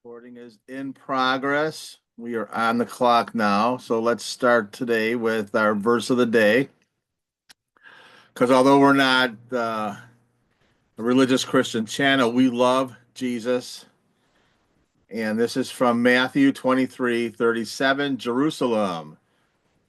Recording is in progress. We are on the clock now. So let's start today with our verse of the day. Because although we're not a religious Christian channel, we love Jesus. And this is from Matthew 23:37. Jerusalem,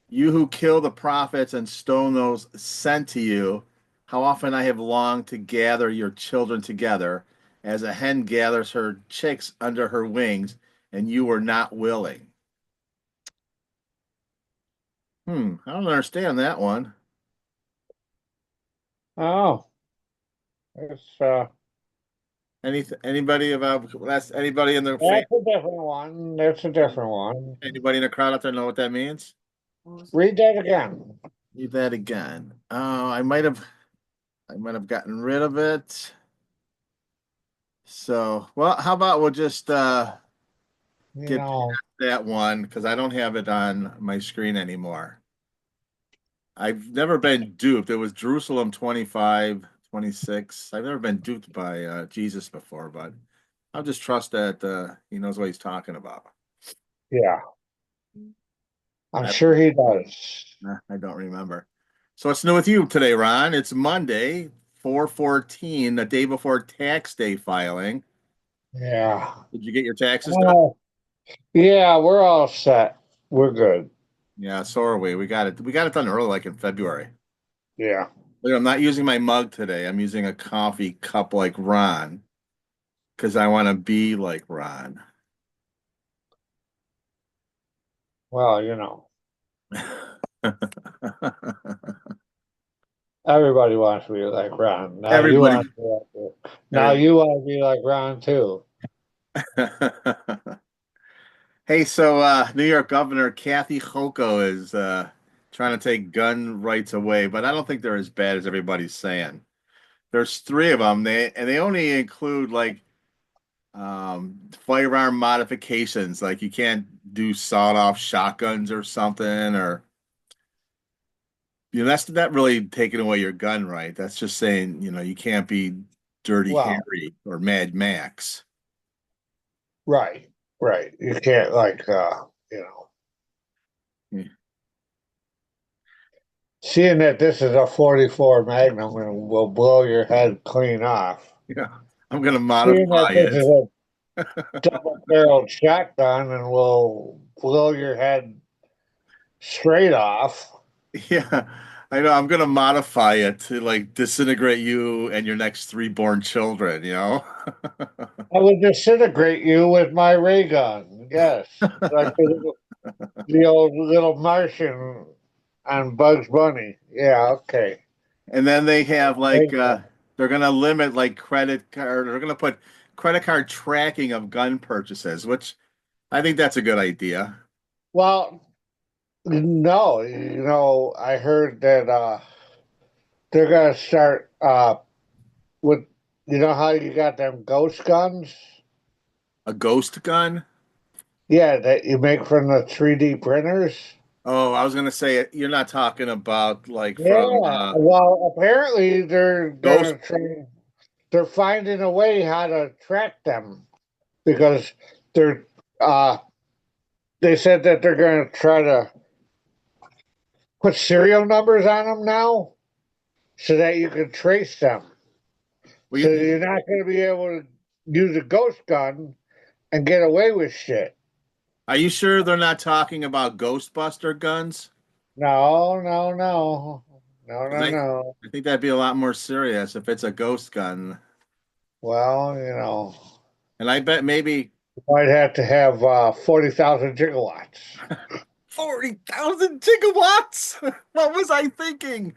you who kill the prophets and stone those sent to you, how often I have longed to gather your children together as a hen gathers her chicks under her wings, and you were not willing. I don't understand that one. Oh, it's Anybody about that's anybody in the that's a different one. That's a different one. anybody in the crowd out there know what that means? Read that again. Read that again. Oh, I might have gotten rid of it. So, well, how about we'll just You get know, past that one because I don't have it on my screen anymore. I've never been duped. It was Jerusalem 25, 26. I've never been duped by Jesus before, but I'll just trust that he knows what he's talking about. yeah, I'm I, sure he does. I don't remember. So what's new with you today, Ron? It's Monday, 4/14, the day before tax day filing. Yeah. Did you get your taxes done? Oh, yeah, we're all set. We're good. Yeah, so are we. We got it. We got it done early, like in February. Yeah. I'm not using my mug today. I'm using a coffee cup like Ron because I want to be like Ron. Well, everybody wants to be like Ron. Everybody. Now Everybody. you want to be like Ron too. Hey, so New York Governor Kathy Hochul is trying to take gun rights away, but I don't think they're as bad as everybody's saying. There's three of them. They only include like firearm modifications, like you can't do sawed-off shotguns or something, or that's not really taking away your gun right. That's just saying, you can't be Dirty Well, Harry or Mad Max. right, right. You can't Yeah, seeing that this is a 44 Magnum and will blow your head clean off. I'm gonna Seeing that modify this is it. a double-barreled shotgun and will blow your head straight off. Yeah, I know. I'm gonna modify it to like disintegrate you and your next three born children. I would disintegrate you with my ray gun. Yes, like the old little Martian on Bugs Bunny. Yeah, okay. And then they have like Ray gun. they're gonna limit like credit card. They're gonna put credit card tracking of gun purchases, which I think that's a good idea. Well, no, I heard that they're gonna start with how you got them ghost guns? A ghost gun? Yeah, that you make from the 3D printers. Oh, I was gonna say you're not talking about like from Yeah. Well, apparently ghost. they're finding a way how to track them because they're uh they said that they're gonna try to put serial numbers on them now so that you can trace them. So We, you're not gonna be able to use a ghost gun and get away with shit. are you sure they're not talking about Ghostbuster guns? No, no, no. No, 'Cause no, no. I think that'd be a lot more serious if it's a ghost gun. Well, And I bet maybe you might have to have 40,000 gigawatts. 40,000 gigawatts. What was I thinking?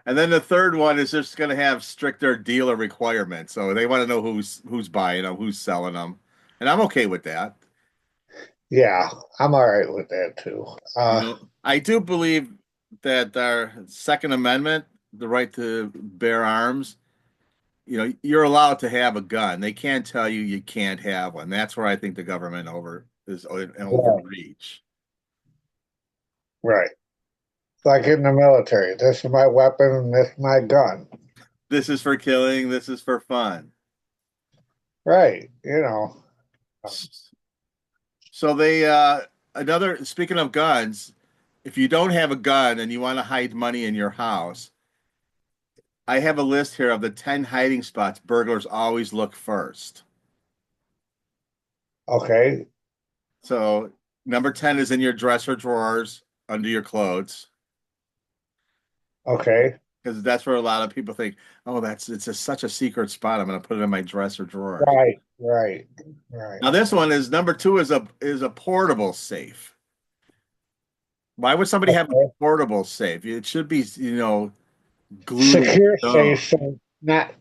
And then the third one is just going to have stricter dealer requirements. So they want to know who's buying them, who's selling them. And I'm okay with that. Yeah, I'm all right with that too. I do believe that our Second Amendment, the right to bear arms, you're allowed to have a gun. They can't tell you you can't have one. That's where I think the government is an Right, overreach. right. Like in the military, this is my weapon and this is my gun. This is for killing, this is for fun. right. You know, So another, speaking of guns, if you don't have a gun and you want to hide money in your house, I have a list here of the 10 hiding spots burglars always look first. okay, So number 10 is in your dresser drawers under your clothes, okay, because that's where a lot of people think, oh, such a secret spot. I'm going to put it in my dresser drawers. right, right, right. Now this one is number two is a portable safe. Why would somebody have a Okay. portable safe? It should be, glued to Secure the stone. safe, so not.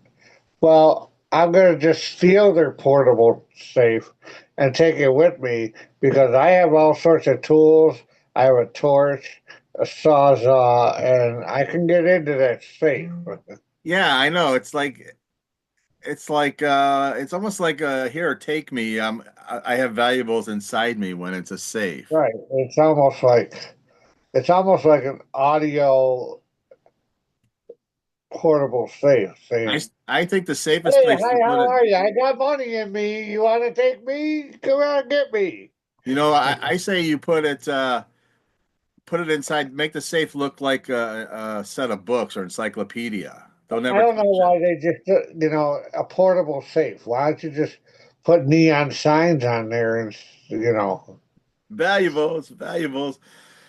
Well, I'm gonna just steal their portable safe and take it with me because I have all sorts of tools. I have a torch, a sawzall, and I can get into that safe. Yeah, I know. It's almost like here, take me. I have valuables inside me when it's a safe. Right. It's almost like an audio portable safe saying, I think the safest "Hey, place to hi, put how it, are you? I got money in me. You want to take me? Come out and get me." I say you put it inside, make the safe look like a set of books or encyclopedia. Don't I ever don't know touch it. why they just, a portable safe. Why don't you just put neon signs on there and, Valuables, valuables.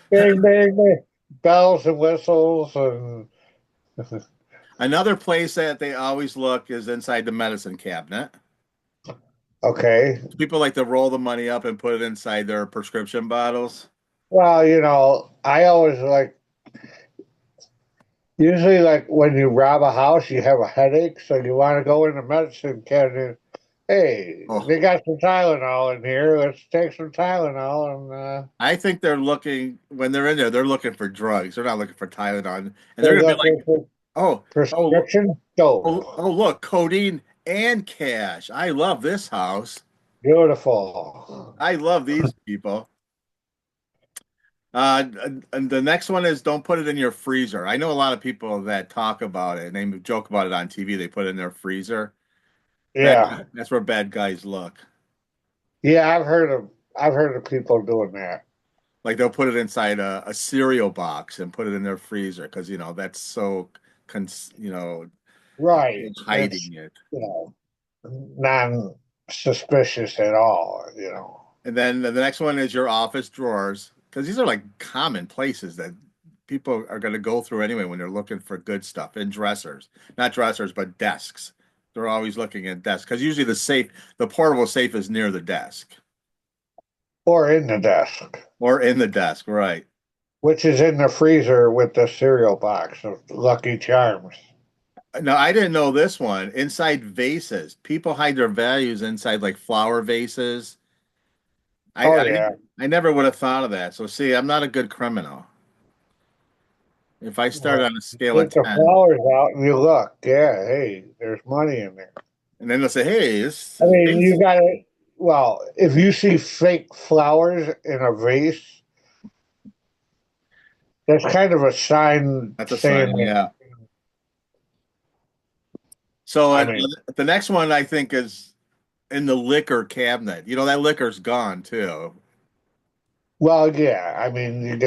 bang, bang, bang, bells and whistles and, Another place that they always look is inside the medicine cabinet. okay. People like to roll the money up and put it inside their prescription bottles. Well, I always usually like when you rob a house, you have a headache, so you want to go in the medicine cabinet. Hey, Oh, they got some Tylenol in here. Let's take some Tylenol and I think they're looking when they're in there, they're looking for drugs. They're not looking for Tylenol, and they're they're gonna be looking like, for "Oh, oh, prescription dope. look, codeine and cash. I love this house. Beautiful. I love these people." And the next one is don't put it in your freezer. I know a lot of people that talk about it and they joke about it on TV. They put it in their freezer. That Yeah. that's where bad guys look. Yeah, I've heard of people doing that. Like they'll put it inside a cereal box and put it in their freezer because that's so you know Right. It's, hiding it. you know, non-suspicious at all. And then the next one is your office drawers because these are like common places that people are going to go through anyway when they're looking for good stuff in dressers, not dressers, but desks. They're always looking at desks because usually the portable safe is near the desk Or in the desk, or in the desk, right? which is in the freezer with the cereal box of Lucky Charms. No, I didn't know this one. Inside vases, people hide their values inside like flower vases. I Oh, I, yeah. I never would have thought of that. So see, I'm not a good criminal. If I start Well, on a scale of take the 10, flowers out and you look. Yeah, hey, there's money in there. and then they'll say, "Hey, I this mean, you vase." got to, well, if you see fake flowers in a vase, that's kind of a sign That's a saying sign, that, yeah. So I mean, the next one I think is in the liquor cabinet. That liquor's gone too. well, yeah, I mean,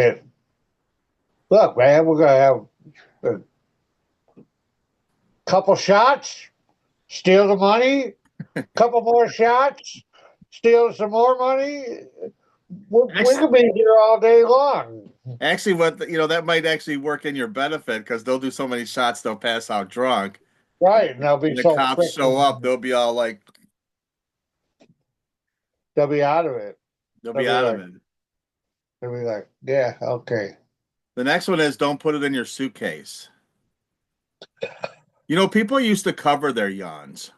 look, man, we're going to have a couple shots, steal the money, couple more shots, steal some more money. We Actually, could be here all day long. that might actually work in your benefit because they'll do so many shots they'll pass out drunk. Right, and they'll be When the so cops show up, freaking, they'll be out of it. they'll They'll be be out of like, it. yeah, okay. The next one is don't put it in your suitcase. People used to cover their yawns.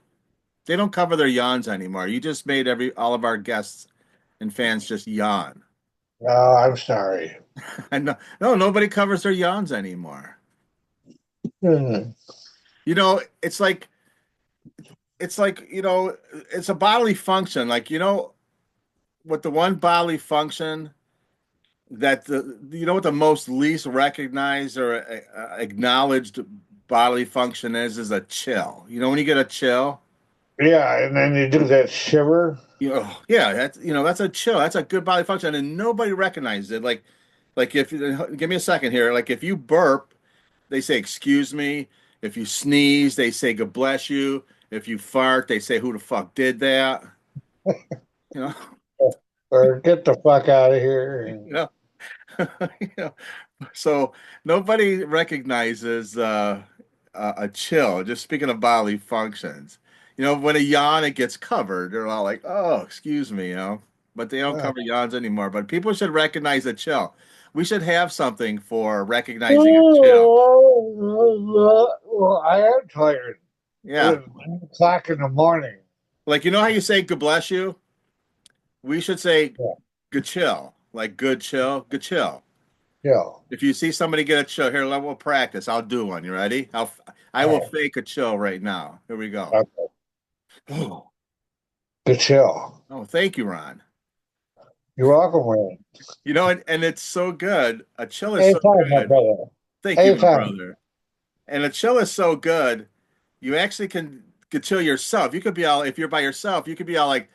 They don't cover their yawns anymore. You just made all of our guests and fans just yawn. No, I'm sorry. I know, no, nobody covers their yawns anymore. Hmm. It's like it's a bodily function. Like what the one bodily function that what the most least recognized or acknowledged bodily function is a chill. When you get a chill, Yeah, and then you do that shiver. Yeah, that's a chill. That's a good body function, and nobody recognizes it. Like if give me a second here. Like if you burp, they say excuse me. If you sneeze, they say God bless you. If you fart, they say who the fuck did that? You know, Or get the fuck out of here. you know, you know. So nobody recognizes a chill. Just speaking of bodily functions, when a yawn it gets covered, they're all like, "Oh, excuse me," but they don't Uh, cover yawns anymore. But people should recognize a chill. We should have something for recognizing a chill. well, I am tired. Yeah, It's 1 o'clock in the morning. like how you say "God bless you." We should say Yeah, "Good chill," like "Good chill," "Good chill." yeah. If you see somebody get a chill, here, we'll practice. I'll do one. You ready? I will All fake a chill right now. Here we go. right. Oh, Good chill. thank you, Ron. You're welcome, man. And it's so good. A chill is so Anytime, my good. brother. Thank you, my Anytime. brother. And a chill is so good. You actually can chill yourself. You could be all, if you're by yourself, you could be all like,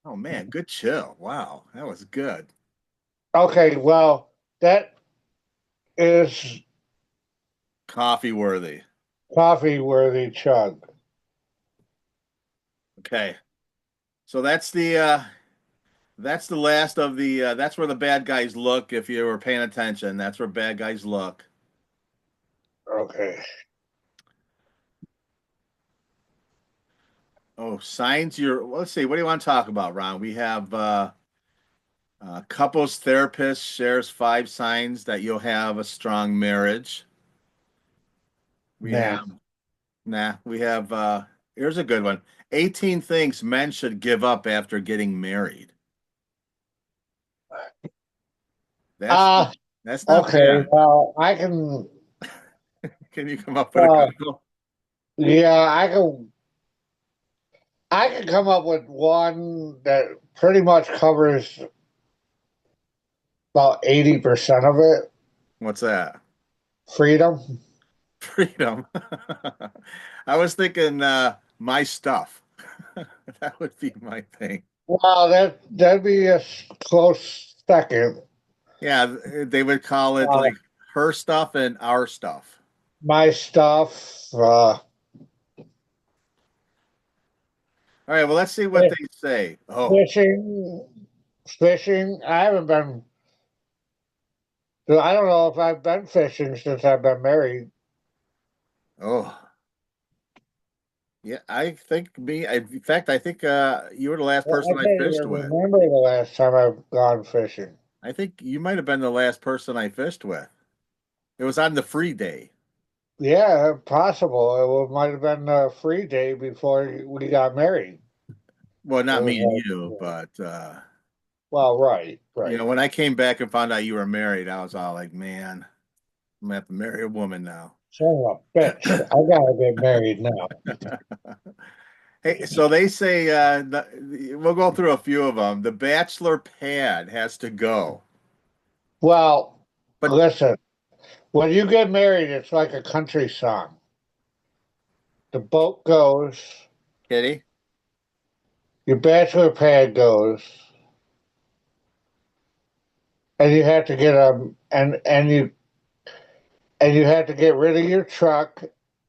oh man, good chill. Wow, that was good. Okay, well, that is Coffee worthy. coffee worthy chug. Okay. So that's the last of the that's where the bad guys look if you were paying attention. That's where bad guys look. Okay. Oh, signs well, let's see. What do you want to talk about, Ron? We have couples therapist shares 5 signs that you'll have a strong marriage. We Nah. have we have here's a good one. 18 things men should give up after getting married. That's Uh, that's not okay. bad. Well, I can, Can you come up with a uh, couple? yeah, I can come up with one that pretty much covers about 80% of it. What's that? Freedom. Freedom. I was thinking my stuff. That would be my thing. Well, that'd be a close second. Yeah, they would call it Uh, like her stuff and our stuff. my stuff, All right, well, let's see what they say. Oh, fishing, fishing. I haven't been. I don't know if I've been fishing since I've been married. oh. Yeah, I think in fact, I think you were the last Well, person I I can't fished even with. remember the last time I've gone fishing. I think you might have been the last person I fished with. It was on the free day. Yeah, possible. It might have been a free day before we got married. Well, It not was me and like, you, but well, right, right. when I came back and found out you were married, I was all like, man, I'm gonna have to marry a woman now. Son of a bitch. I gotta get married now. Hey, so they say we'll go through a few of them. The bachelor pad has to go. Well, But listen, when you get married, it's like a country song. The boat goes, Kitty, your bachelor pad goes, and you have to get a and you have to get rid of your truck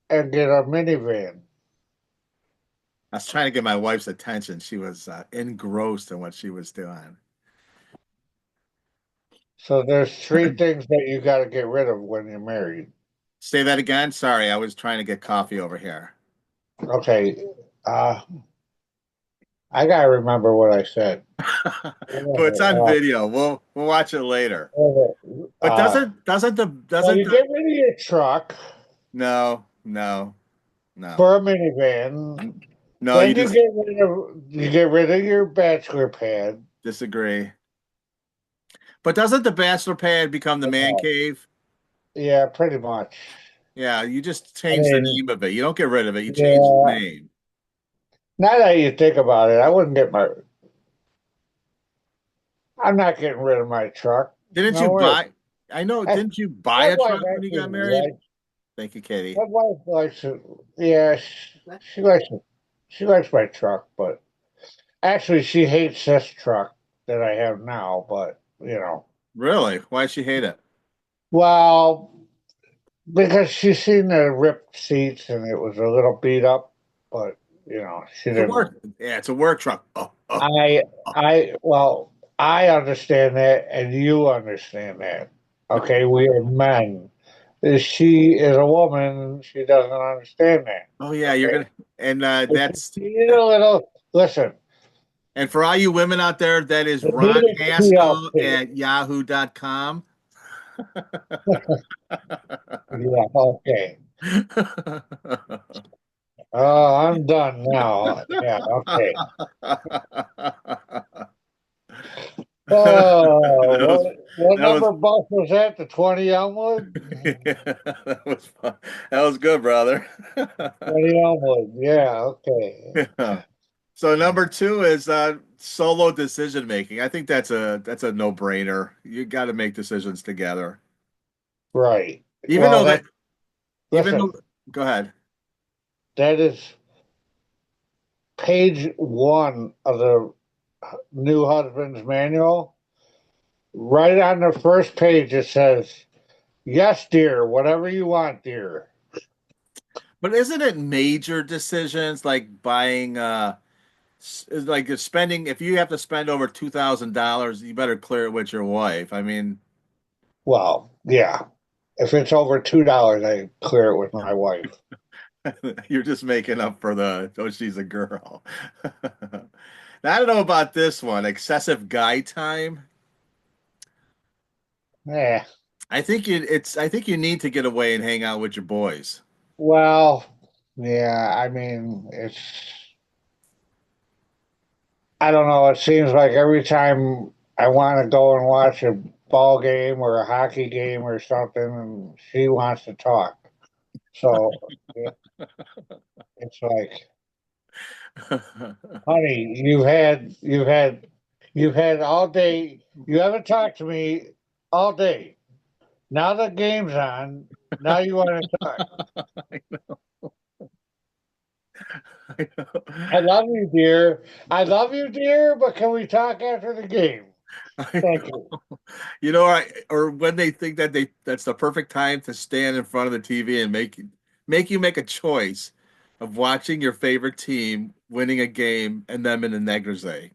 and get a minivan. I was trying to get my wife's attention. She was engrossed in what she was doing. So there's 3 things that you got to get rid of when you're married. Say that again. Sorry, I was trying to get coffee over here. Okay, uh, I gotta remember what I said. But it's on video. We'll watch it later. But Uh, well, doesn't you the get rid of your truck no, no, no. for a minivan. No, you Then just you get rid of your bachelor pad. disagree. But doesn't the bachelor pad become the man cave? Yeah, pretty much. Yeah, you just I change the mean, name of it. You don't get rid of it. You change the yeah. name. Now that you think about it, I wouldn't get my. I'm not getting rid of my truck. Didn't you No way. buy? I know. My Didn't you buy a wife truck when you got actually married? likes. Thank you, Katie. My wife likes it. Yeah, she likes it. She likes my truck, but actually she hates this truck that I have now, but Really? Why she hate it? well, because she seen the ripped seats and it was a little beat up, but she It's a didn't. work. Yeah, it's a work truck. Oh, oh, I oh. well, I understand that and you understand that. Okay, we are men. She is a woman, she doesn't understand that. Oh yeah, you're Okay. gonna. And that's. You need a little listen, And for all you women out there, that is you Ron need a Haskell TLC. at yahoo.com. Yeah, okay. Oh, I'm done now. Yeah, okay. Oh, That was what that was number bus was that? The 20 Elmwood? that was fun. That was good, brother. 20 Elmwood. Yeah, okay. Yeah. So number two is solo decision making. I think that's a no-brainer. You got to make decisions together. Right. Even Well, though that even listen, though go ahead. that is page one of the new husband's manual. Right on the first page, it says, yes, dear, whatever you want, dear. But isn't it major decisions like buying like if spending if you have to spend over $2,000, you better clear it with your wife. I mean, Well, yeah. If it's over $2, I clear it with my wife. you're just making up for the oh she's a girl. Now, I don't know about this one, excessive guy time. Yeah. I think you need to get away and hang out with your boys. Well, yeah, I mean, I don't know. It seems like every time I want to go and watch a ball game or a hockey game or something, she wants to talk. So yeah, it's like, honey, you've had all day. You haven't talked to me all day. Now the game's on. Now you want to talk. I know. I love you, dear. I love you, dear. But can we talk after the game? I Thank you. know. You know, or when they think that that's the perfect time to stand in front of the TV and make you make a choice of watching your favorite team winning a game and them in a negligee.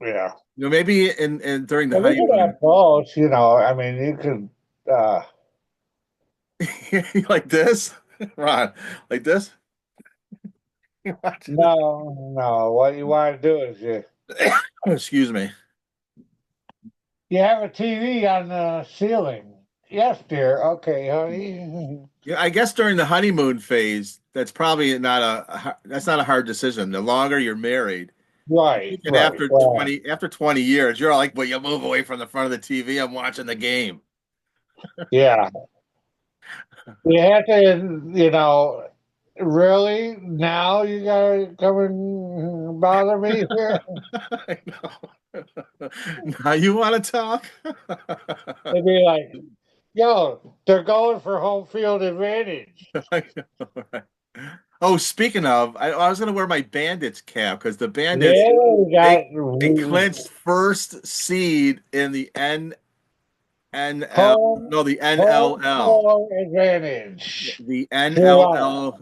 Yeah. You know, maybe in during the Well, we could honeymoon, have both, I mean, you could, like this, Ron, like this. You watching it? no, no. What you want to do is Excuse me. you have a TV on the ceiling. Yes, dear. Okay, honey. Yeah, I guess during the honeymoon phase, that's probably not that's not a hard decision. The longer you're married, I'm Right, thinking right. Well, after 20 years, you're like, well, you move away from the front of the TV. I'm watching the game. yeah. You have to, really? Now you gotta come and bother me here? I know. Now you want to talk? They'd be like, yo, they're going for home field advantage. I know, right? Oh, speaking of, I was gonna wear my Bandits cap because the Bandits Yeah, we they got they clinched first seed in the NL home no the home NLL field advantage. the 2-1. NLL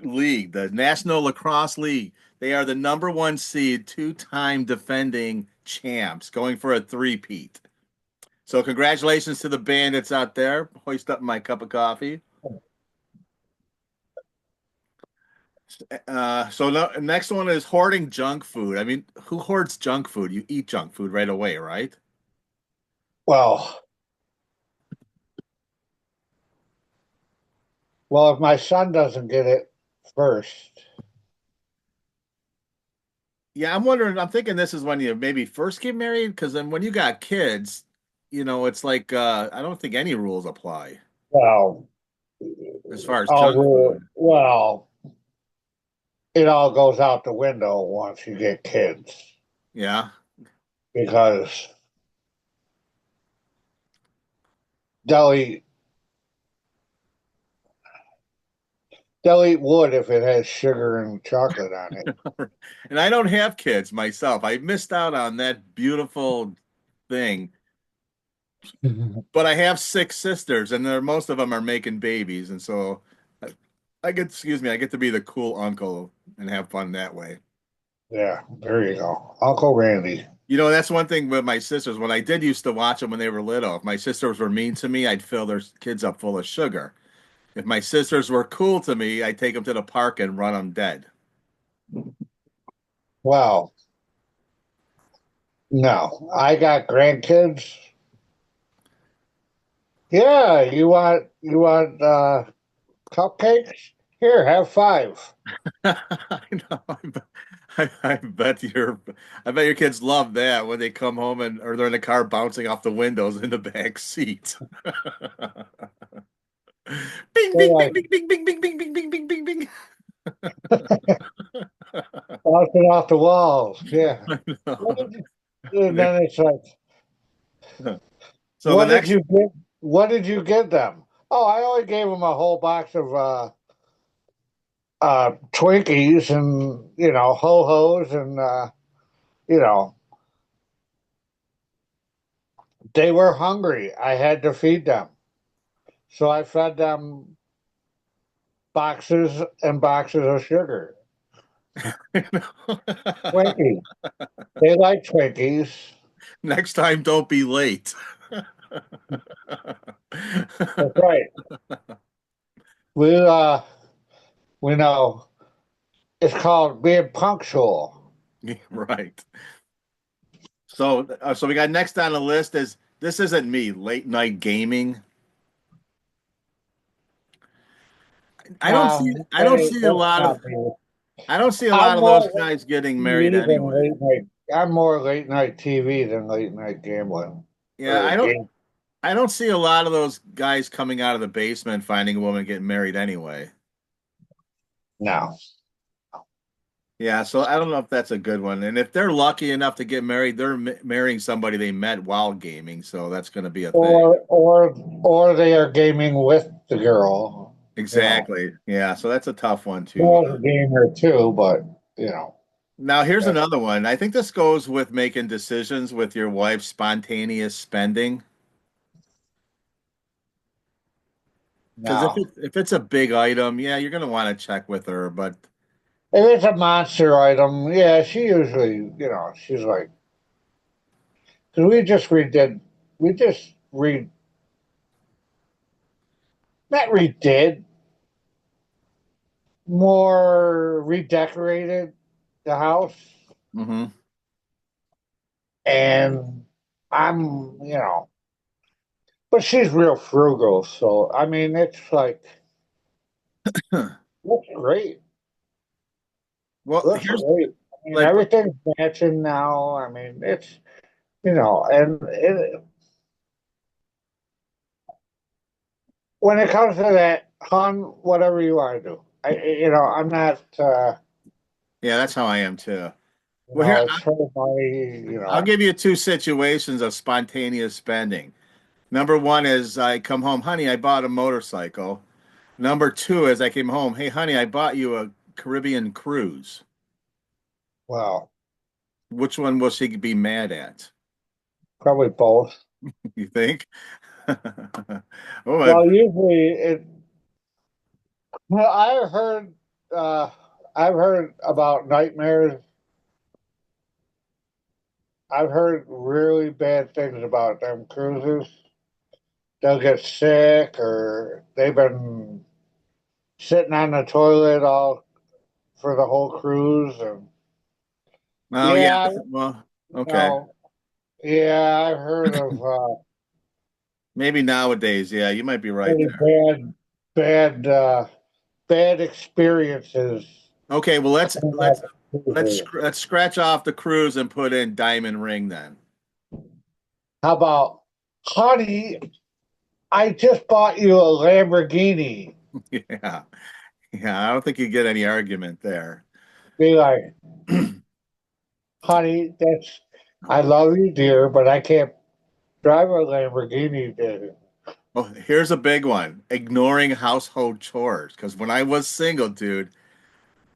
league, the National Lacrosse League. They are the number one seed, two-time defending champs, going for a three-peat. So congratulations to the Bandits out there. Hoist up my cup of coffee. So no, next one is hoarding junk food. I mean, who hoards junk food? You eat junk food right away, right? Well, if my son doesn't get it first, Yeah, I'm wondering. I'm thinking this is when you maybe first get married, because then when you got kids, it's like I don't think any rules apply well, as far as junk food. it all goes out the window once you get kids Yeah. because they'll eat they'll eat wood if it has sugar and chocolate on it. And I don't have kids myself. I missed out on that beautiful thing. But I have six sisters, and most of them are making babies, and so I get, excuse me, I get to be the cool uncle and have fun that way. Yeah, there you go. Uncle Randy. You know, that's one thing with my sisters. When I did used to watch them when they were little, if my sisters were mean to me, I'd fill their kids up full of sugar. If my sisters were cool to me, I'd take them to the park and run them dead. Well, no, I got grandkids. Yeah, you want cupcakes? Here, have five. I know. I bet your kids love that when they come home and or they're in the car bouncing off the windows in the back seat. Bing, They're bing, bing, like bing, bing, bing, bing, bing, bing, bing, bing, bing, bing. bouncing off the walls. Yeah. I What know. did you, and then it's like, So the next, what did you give them? Oh, I only gave them a whole box of Twinkies and ho hos and you know they were hungry. I had to feed them, so I fed them boxes and boxes of sugar. Twinkies. They like Twinkies. next time, don't be late. That's right. We we know it's called being punctual. Right. So we got next on the list is this isn't me, late night gaming. I don't Hey, see a that's lot of not me. I don't see a lot I'm of those more guys getting married TV than anyway. late night. I'm more late night TV than late night gambling Yeah, or game. I don't see a lot of those guys coming out of the basement finding a woman getting married anyway. No. Yeah, so I don't know if that's a good one. And if they're lucky enough to get married, they're marrying somebody they met while gaming, so that's going to be a thing. Or they are gaming with the girl. You know, Exactly. Yeah, so that's a tough one too. girl's a gamer too, but you know, Now here's that, another one. I think this goes with making decisions with your wife's spontaneous spending. Because no. if it's a big item, yeah, you're gonna want to check with her. But If it's a monster item, yeah, she usually, she's like, because we just not redid, more redecorated the house, mhm. and I'm, but she's real frugal, so I mean, it's like, looks great, Well, looks here's great. I mean, like everything's matching now. I mean, it's, and when it comes to that, hon, whatever you want to do, I'm not, yeah, that's how I am too. Well, here it's her money, I'll give you two situations of spontaneous spending. Number one is I come home, honey, I bought a motorcycle. Number two is I came home, hey, honey, I bought you a Caribbean cruise. well, Which one will she be mad at? probably both. You think? Oh, Well, usually well, uh, I've heard about nightmares. I've heard really bad things about them cruises. They'll get sick or they've been sitting on the toilet all for the whole cruise. And oh yeah. yeah, Well, okay. know, yeah, I've heard of Maybe nowadays, yeah, you might be right really there. bad, bad experiences. Okay, well On that cruise. let's scratch off the cruise and put in diamond ring then. How about, honey, I just bought you a Lamborghini. Yeah. Yeah, I don't think you get any argument there. Be like, honey, I love you, dear, but I can't drive a Lamborghini, dear. Oh, here's a big one. Ignoring household chores. Because when I was single, dude,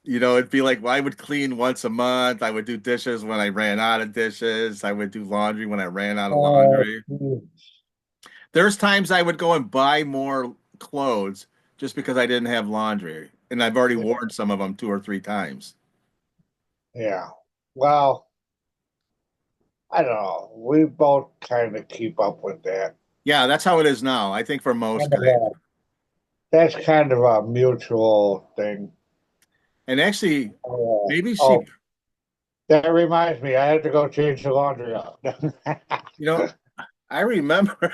it'd be like, well, I would clean once a month. I would do dishes when I ran out of dishes. I would do laundry when I ran out of Oh, laundry. geez. There's times I would go and buy more clothes just because I didn't have laundry. And I've already worn some of them two or three times. Yeah. Well, I don't know. We both kind of keep up with that. Yeah, that's how it is now. I think for most Kind of guys. that's kind of a mutual thing. And actually, Oh, maybe she, oh, that reminds me, I had to go change the laundry out. you know, I remember.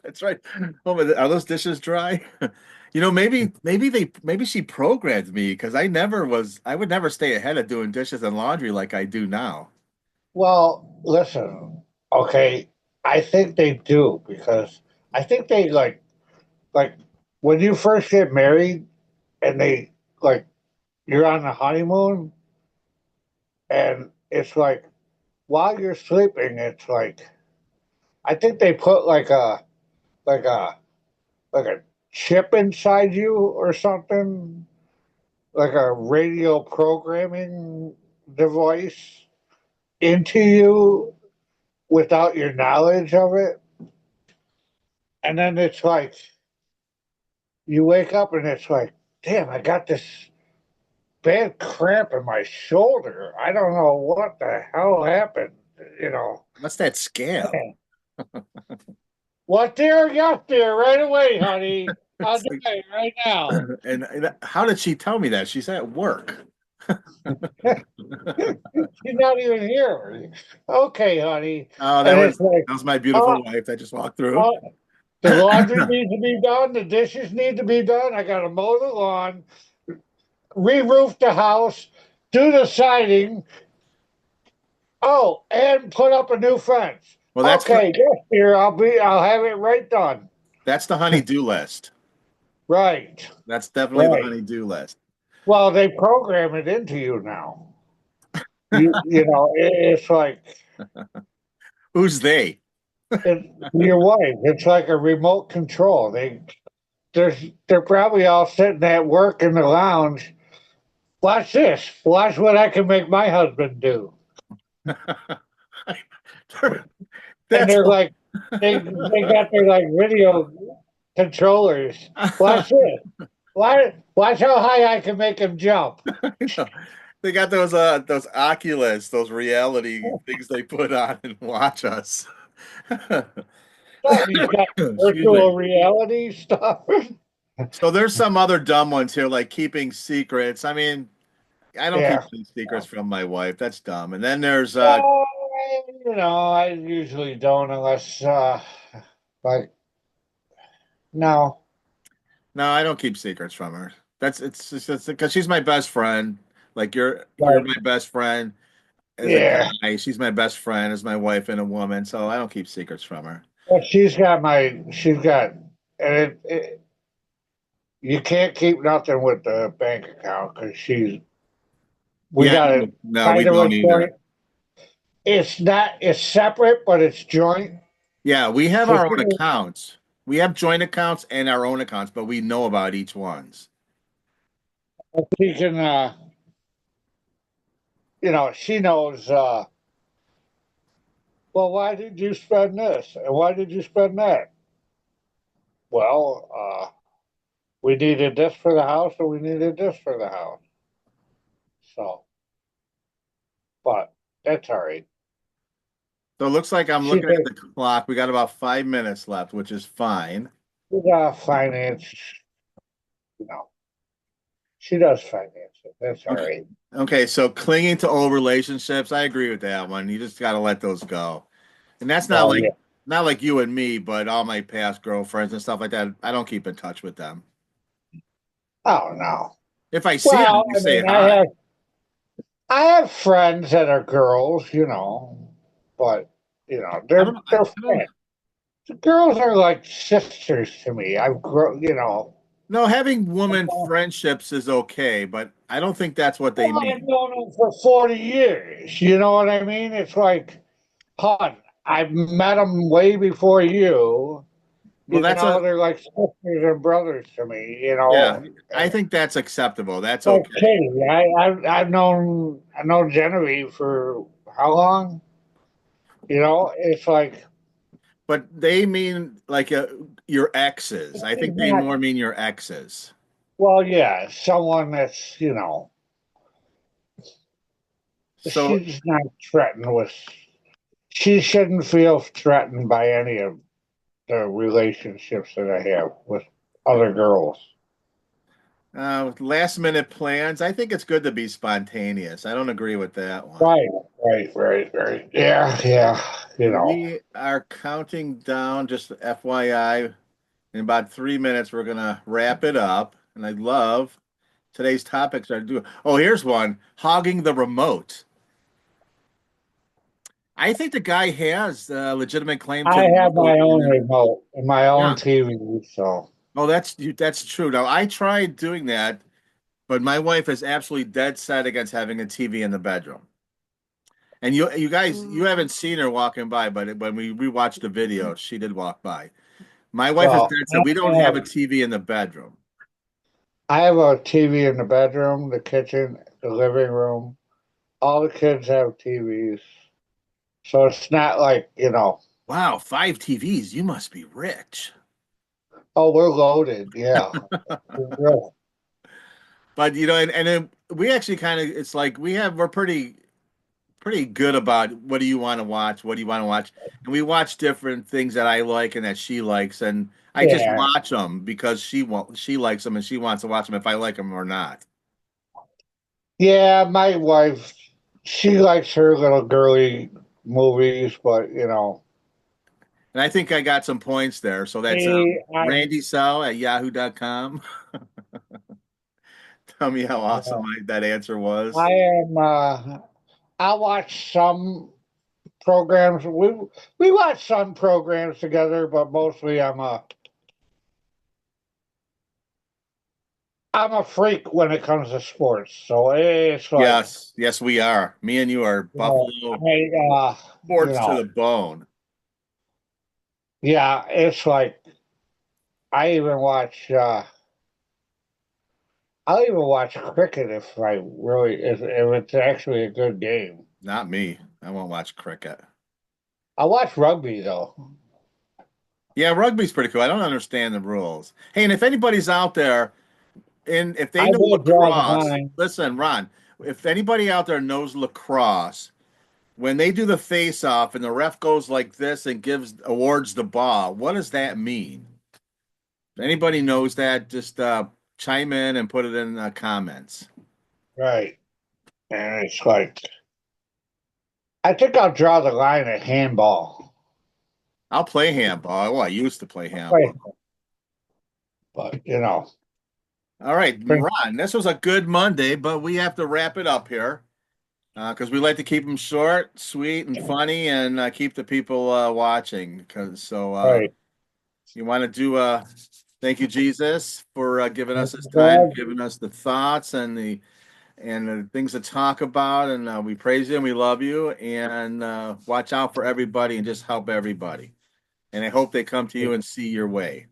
That's right. Oh, but are those dishes dry? Maybe she programmed me because I would never stay ahead of doing dishes and laundry like I do now. Well, listen, okay, I think they do because I think they like when you first get married and they like you're on the honeymoon and it's like while you're sleeping, it's like I think they put like a like a chip inside you or something, like a radio programming device into you without your knowledge of it. And then it's like you wake up and it's like, damn, I got this bad cramp in my shoulder. I don't know what the hell happened, you know. What's that scab? What dear? Yes, dear, right away, honey. I'll It's do like, it right now. and how did she tell me that? She's at work. She's not even here. Okay, honey. Oh, And it's like, that was my oh, beautiful wife that just walked through. oh, the laundry needs to be done. The dishes need to be done. I got to mow the lawn, re-roof the house, do the siding. Oh, and put up a new fence. Well, Okay, yes, dear. I'll have it right done. that's the honey-do list. Right, That's definitely the right. honey-do list. Well, they program it into you now. You know, it's like Who's they? your wife. It's like a remote control. They're probably all sitting at work in the lounge. Watch this. Watch what I can make my husband do. And That's they're like, they got their like video controllers. Watch this. Watch how high I can make him jump. they got those Oculus, those reality things they put on and watch us. Oh, he's got Excuse me. virtual reality stuff. So there's some other dumb ones here, like keeping secrets. I mean, I don't keep Yeah. any secrets from my wife. That's dumb. And then there's Well, you know, I usually don't unless like no. no, I don't keep secrets from her. It's because she's my best friend. Like you're Like my best friend as a yeah. guy. She's my best friend as my wife and a woman. So I don't keep secrets from her. But she's got and you can't keep nothing with the bank account because we Yeah, got it no, we kind of a don't either. joint. It's separate, but it's joint. Yeah, we have So our own accounts. We have joint accounts and our own accounts, but we know about each one's. she can, you know, she knows. Well, why did you spend this, and why did you spend that? Well, we needed this for the house, and we needed this for the house. So, but that's all right. So it looks like I'm She looking at does, the clock. We got about 5 minutes left, which is fine. she does finance, you know, she does finance it. That's all Okay. right. Okay, so clinging to old relationships, I agree with that one. You just got to let those go. And that's Well, yeah. not like you and me, but all my past girlfriends and stuff like that. I don't keep in touch with them. Oh no. If I see them, Well, I I say mean, hi. I have friends that are girls, you know, but you know, they're I don't friends. The girls are like sisters to me. I've grown, you know. know. Having woman friendships is okay, but I don't think that's what they Well, I've mean. known them for 40 years. You know what I mean? It's like, hon. I met them way before you. Well, that's a They're like sisters and brothers to me. yeah. I think that's acceptable. That's Like okay. Katie, I've known Genevieve for how long? It's like But they mean like your exes. I she's think they not. more mean your exes. Well, yeah, someone that's So she's not threatened with. She shouldn't feel threatened by any of the relationships that I have with other girls. last minute plans. I think it's good to be spontaneous. I don't agree with that one. Right, right. Yeah, yeah. We are counting down, just FYI. In about 3 minutes, we're gonna wrap it up. And I love today's topics are do. Oh, here's one: hogging the remote. I think the guy has a legitimate claim to I the have remote. my own remote and my Yeah. own TV, so Oh, that's true. Now I tried doing that, but my wife is absolutely dead set against having a TV in the bedroom. And you guys, you haven't seen her walking by, but when we rewatched the video, she did walk by. My wife is well, dead set. We don't have a TV in the bedroom. I have a TV in the bedroom, the kitchen, the living room. All the kids have TVs, so it's not like Wow, 5 TVs. You must be rich. oh, we're loaded. Yeah, we're But and then we actually kind of it's like we're pretty good about what do you want to watch, what do you want to watch, and we watch different things that I like and that she likes, and I just yeah, watch them because she likes them and she wants to watch them if I like them or not. yeah. My wife, she likes her little girly movies, but And I think I got some points there. So that's me, Randy Sell at yahoo.com. Tell me how awesome that answer I was. am. I watch some programs. We watch some programs together, but mostly I'm a freak when it comes to sports. So it's like Yes, yes, we are. Me and you are Buffalo sports to the bone. yeah, it's like I even watch. I'll even watch cricket if it's actually a good game. Not me. I won't watch cricket. I watch rugby though. Yeah, rugby's pretty cool. I don't understand the rules. Hey, and if anybody's out there and if they I know will draw the lacrosse, line. listen, Ron, if anybody out there knows lacrosse, when they do the face off and the ref goes like this and gives awards the ball, what does that mean? If anybody knows that, just chime in and put it in the comments. Right, and it's like I think I'll draw the line at handball. I'll play handball. Well, I used to play Right. handball. But All right, Ron, this was a good Monday, but we have to wrap it up here because we like to keep them short, sweet, and funny, and keep the people watching. right. You want to do thank you, Jesus, for giving us this time, God, giving us the thoughts and the things to talk about, and we praise you and we love you, and watch out for everybody and just help everybody. And I hope they come to you and see your way.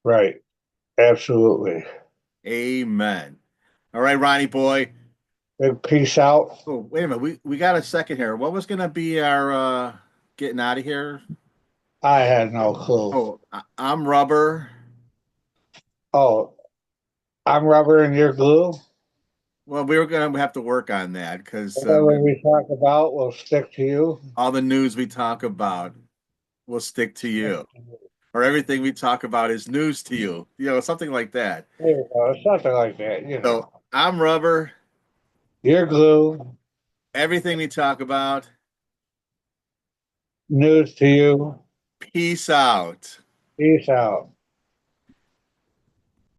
right. Absolutely. Amen. All right, Ronnie boy. Big peace out. Oh, wait a minute. We got a second here. What was gonna be our getting out of here? I had no clue. Oh, I'm rubber. Oh, I'm rubber and you're glue. Well, we were gonna have to work on that because Whatever we talk about will stick to you. all the news we talk about will stick to you, or everything we talk about is news to you. Something like that. There you go. Something like that. So I'm rubber. You're glue. Everything we talk about. News to you. Peace out. Peace out.